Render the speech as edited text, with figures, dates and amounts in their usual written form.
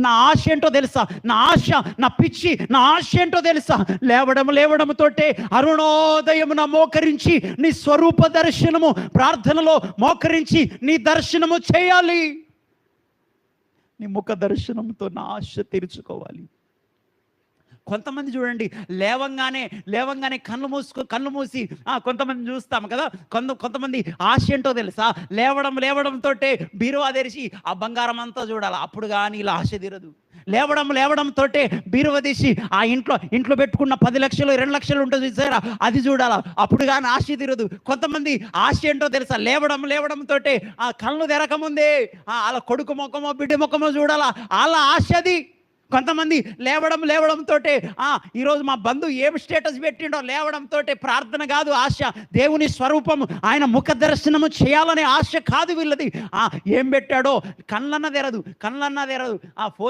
నా ఆశ ఏంటో తెలుసా? నా ఆశ, నా పిచ్చి, నా ఆశ ఏంటో తెలుసా? లేవడంతోటే అరుణోదయమున మోకరించి నీ స్వరూప దర్శనము, ప్రార్థనలో మోకరించి నీ దర్శనము చేయాలి. నీ ముఖ దర్శనంతో నా ఆశ తీర్చుకోవాలి. కొంతమంది చూడండి, లేవంగానే కళ్ళు మూసి కొంతమంది చూస్తాం కదా, కొంతమంది ఆశ ఏంటో తెలుసా? లేవడంతో బీరువా తెరిచి ఆ బంగారం అంతా చూడాలి, అప్పుడు కానీ ఇలా ఆశ తీరదు. లేవడంతో బీరువా తీసి ఆ ఇంట్లో పెట్టుకున్న 10 లక్షలు 2 లక్షలు ఉంటుంది సార్, అది చూడాలా, అప్పుడు కానీ ఆశ తీరదు. కొంతమంది ఆశ ఏంటో తెలుసా? లేవడంతో ఆ కళ్ళు తెరకముందే అలా కొడుకు ముఖమో బిడ్డ ముఖమో చూడాలా, అలా ఆశ అది. కొంతమంది లేవడంతో ఈరోజు మా బంధువు ఏం స్టేటస్ పెట్టిండో, లేవడంతో ప్రార్థన కాదు ఆశ, దేవుని స్వరూపము, ఆయన ముఖ దర్శనము చేయాలనే ఆశ కాదు వీళ్ళది. ఏం పెట్టాడో కళ్ళన్న తెరదు. ఆ ఫోన్